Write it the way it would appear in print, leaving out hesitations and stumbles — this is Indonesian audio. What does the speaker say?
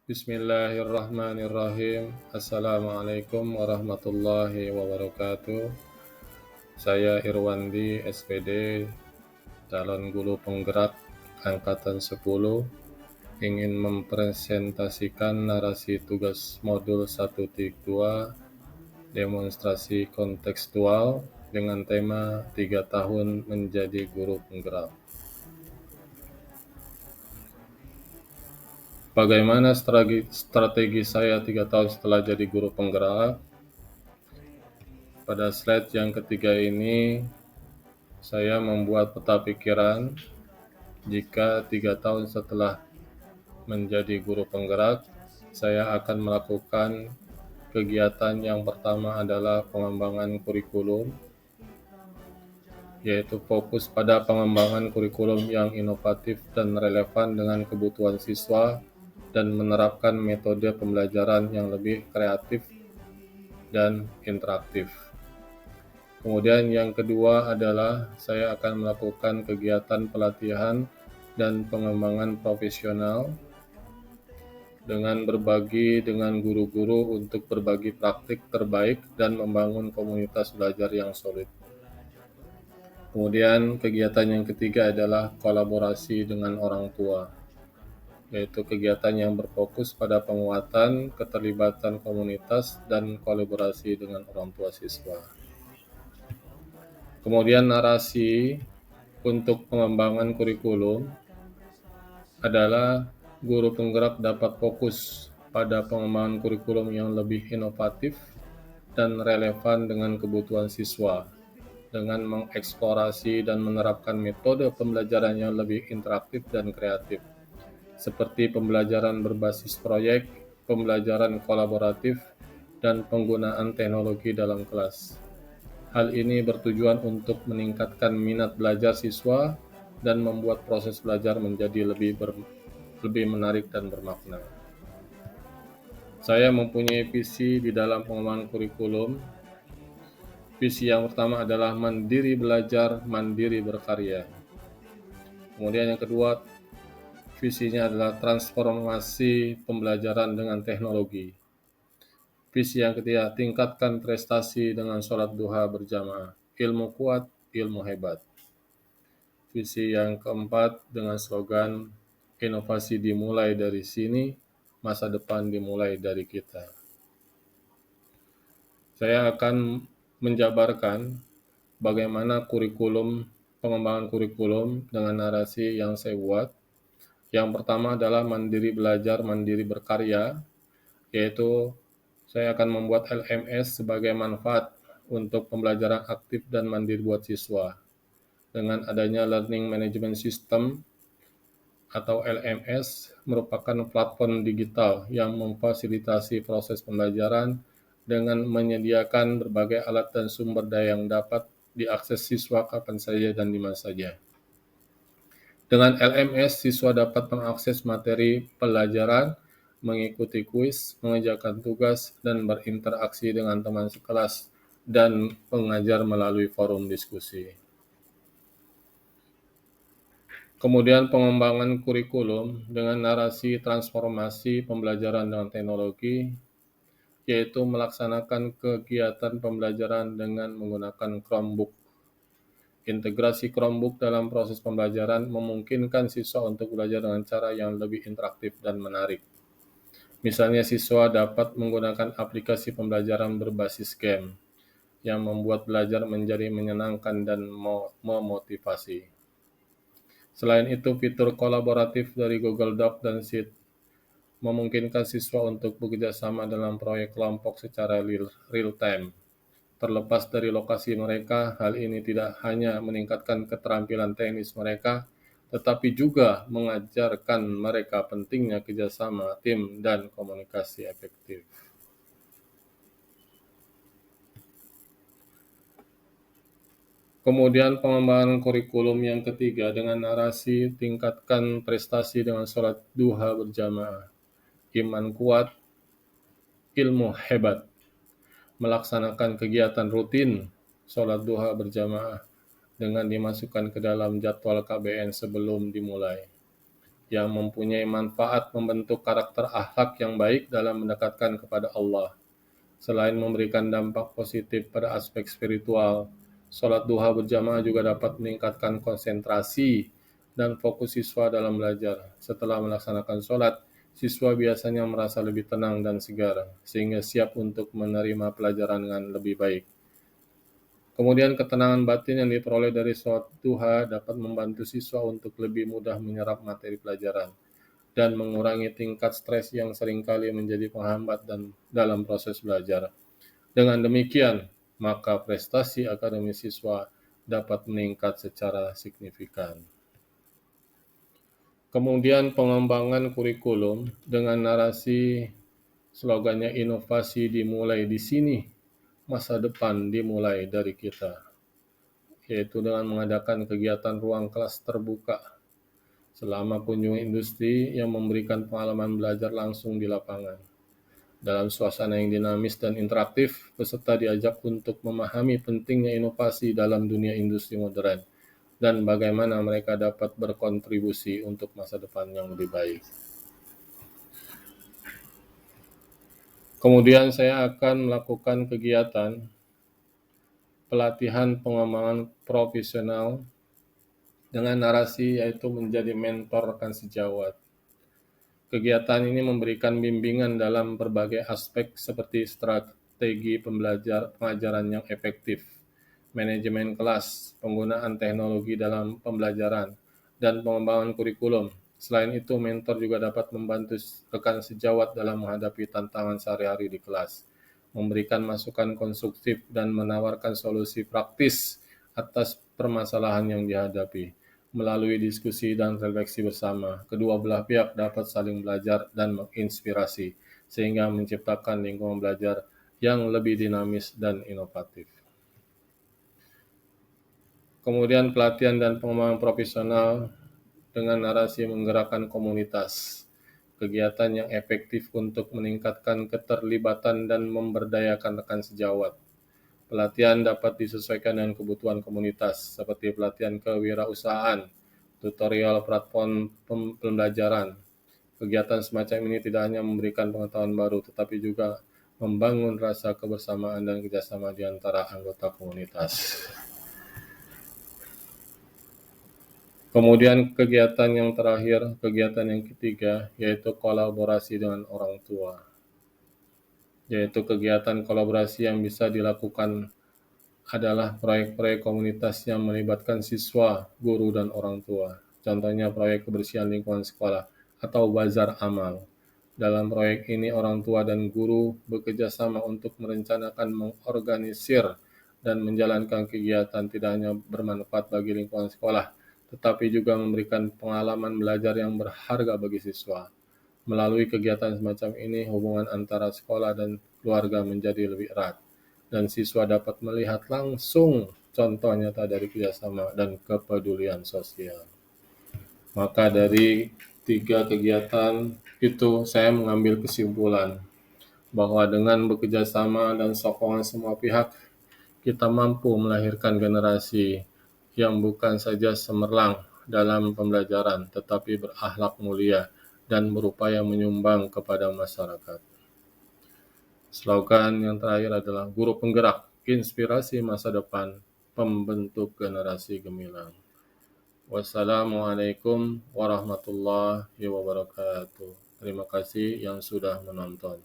Bismillahirrahmanirrahim. Assalamualaikum warahmatullahi wabarakatuh. Saya Irwandi, SPD, calon guru penggerak Angkatan 10, ingin mempresentasikan narasi tugas modul 1.2 demonstrasi kontekstual dengan tema 3 tahun menjadi guru penggerak. Bagaimana strategi saya 3 tahun setelah jadi guru penggerak? Pada slide yang ketiga ini, saya membuat peta pikiran jika 3 tahun setelah menjadi guru penggerak, saya akan melakukan kegiatan yang pertama adalah pengembangan kurikulum, yaitu fokus pada pengembangan kurikulum yang inovatif dan relevan dengan kebutuhan siswa dan menerapkan metode pembelajaran yang lebih kreatif dan interaktif. Kemudian yang kedua adalah saya akan melakukan kegiatan pelatihan dan pengembangan profesional dengan berbagi dengan guru-guru untuk berbagi praktik terbaik dan membangun komunitas belajar yang solid. Kemudian kegiatan yang ketiga adalah kolaborasi dengan orang tua, yaitu kegiatan yang berfokus pada penguatan, keterlibatan komunitas, dan kolaborasi dengan orang tua siswa. Kemudian narasi untuk pengembangan kurikulum adalah guru penggerak dapat fokus pada pengembangan kurikulum yang lebih inovatif dan relevan dengan kebutuhan siswa, dengan mengeksplorasi dan menerapkan metode pembelajaran yang lebih interaktif dan kreatif, seperti pembelajaran berbasis proyek, pembelajaran kolaboratif, dan penggunaan teknologi dalam kelas. Hal ini bertujuan untuk meningkatkan minat belajar siswa dan membuat proses belajar menjadi lebih menarik dan bermakna. Saya mempunyai visi di dalam pengembangan kurikulum. Visi yang pertama adalah mandiri belajar, mandiri berkarya. Kemudian yang kedua, visinya adalah transformasi pembelajaran dengan teknologi. Visi yang ketiga, tingkatkan prestasi dengan sholat duha berjamaah. Ilmu kuat, ilmu hebat. Visi yang keempat dengan slogan, inovasi dimulai dari sini, masa depan dimulai dari kita. Saya akan menjabarkan bagaimana pengembangan kurikulum dengan narasi yang saya buat. Yang pertama adalah mandiri belajar, mandiri berkarya, yaitu saya akan membuat LMS sebagai manfaat untuk pembelajaran aktif dan mandiri buat siswa. Dengan adanya Learning Management System atau LMS merupakan platform digital yang memfasilitasi proses pembelajaran dengan menyediakan berbagai alat dan sumber daya yang dapat diakses siswa kapan saja dan di mana saja. Dengan LMS, siswa dapat mengakses materi pelajaran, mengikuti kuis, mengerjakan tugas, dan berinteraksi dengan teman sekelas dan pengajar melalui forum diskusi. Kemudian pengembangan kurikulum dengan narasi transformasi pembelajaran dengan teknologi, yaitu melaksanakan kegiatan pembelajaran dengan menggunakan Chromebook. Integrasi Chromebook dalam proses pembelajaran memungkinkan siswa untuk belajar dengan cara yang lebih interaktif dan menarik. Misalnya siswa dapat menggunakan aplikasi pembelajaran berbasis game yang membuat belajar menjadi menyenangkan dan memotivasi. Selain itu, fitur kolaboratif dari Google Docs dan Sheet memungkinkan siswa untuk bekerja sama dalam proyek kelompok secara real-time. Terlepas dari lokasi mereka, hal ini tidak hanya meningkatkan keterampilan teknis mereka, tetapi juga mengajarkan mereka pentingnya kerjasama tim dan komunikasi efektif. Kemudian pengembangan kurikulum yang ketiga dengan narasi tingkatkan prestasi dengan sholat duha berjamaah. Iman kuat, ilmu hebat. Melaksanakan kegiatan rutin sholat duha berjamaah dengan dimasukkan ke dalam jadwal KBN sebelum dimulai. yang mempunyai manfaat membentuk karakter akhlak yang baik dalam mendekatkan kepada Allah. Selain memberikan dampak positif pada aspek spiritual, sholat duha berjamaah juga dapat meningkatkan konsentrasi dan fokus siswa dalam belajar. Setelah melaksanakan sholat, siswa biasanya merasa lebih tenang dan segar, sehingga siap untuk menerima pelajaran dengan lebih baik. Kemudian ketenangan batin yang diperoleh dari sholat duha dapat membantu siswa untuk lebih mudah menyerap materi pelajaran dan mengurangi tingkat stres yang seringkali menjadi penghambat dalam proses belajar. Dengan demikian, maka prestasi akademis siswa dapat meningkat secara signifikan. Kemudian pengembangan kurikulum dengan narasi slogannya inovasi dimulai di sini, masa depan dimulai dari kita, yaitu dengan mengadakan kegiatan ruang kelas terbuka selama kunjungan industri yang memberikan pengalaman belajar langsung di lapangan. Dalam suasana yang dinamis dan interaktif, peserta diajak untuk memahami pentingnya inovasi dalam dunia industri modern dan bagaimana mereka dapat berkontribusi untuk masa depan yang lebih baik. Kemudian saya akan melakukan kegiatan pelatihan pengembangan profesional dengan narasi yaitu menjadi mentor rekan sejawat. Kegiatan ini memberikan bimbingan dalam berbagai aspek seperti strategi pengajaran yang efektif, manajemen kelas, penggunaan teknologi dalam pembelajaran, dan pengembangan kurikulum. Selain itu, mentor juga dapat membantu rekan sejawat dalam menghadapi tantangan sehari-hari di kelas, memberikan masukan konstruktif, dan menawarkan solusi praktis atas permasalahan yang dihadapi. Melalui diskusi dan refleksi bersama, kedua belah pihak dapat saling belajar dan menginspirasi, sehingga menciptakan lingkungan belajar yang lebih dinamis dan inovatif. Kemudian pelatihan dan pengembangan profesional dengan narasi menggerakkan komunitas, kegiatan yang efektif untuk meningkatkan keterlibatan dan memberdayakan rekan sejawat. Pelatihan dapat disesuaikan dengan kebutuhan komunitas, seperti pelatihan kewirausahaan, tutorial platform pembelajaran. Kegiatan semacam ini tidak hanya memberikan pengetahuan baru, tetapi juga membangun rasa kebersamaan dan kerjasama di antara anggota komunitas. Kemudian kegiatan yang terakhir, kegiatan yang ketiga, yaitu kolaborasi dengan orang tua. Yaitu kegiatan kolaborasi yang bisa dilakukan adalah proyek-proyek komunitas yang melibatkan siswa, guru, dan orang tua. Contohnya proyek kebersihan lingkungan sekolah atau bazar amal. Dalam proyek ini orang tua dan guru bekerja sama untuk merencanakan, mengorganisir, dan menjalankan kegiatan tidak hanya bermanfaat bagi lingkungan sekolah, tetapi juga memberikan pengalaman belajar yang berharga bagi siswa. Melalui kegiatan semacam ini, hubungan antara sekolah dan keluarga menjadi lebih erat, dan siswa dapat melihat langsung contoh nyata dari kerjasama dan kepedulian sosial. Maka dari 3 kegiatan itu saya mengambil kesimpulan bahwa dengan bekerja sama dan sokongan semua pihak, kita mampu melahirkan generasi yang bukan saja cemerlang dalam pembelajaran, tetapi berakhlak mulia dan berupaya menyumbang kepada masyarakat. Slogan yang terakhir adalah guru penggerak, inspirasi masa depan, pembentuk generasi gemilang. Wassalamualaikum warahmatullahi wabarakatuh. Terima kasih yang sudah menonton.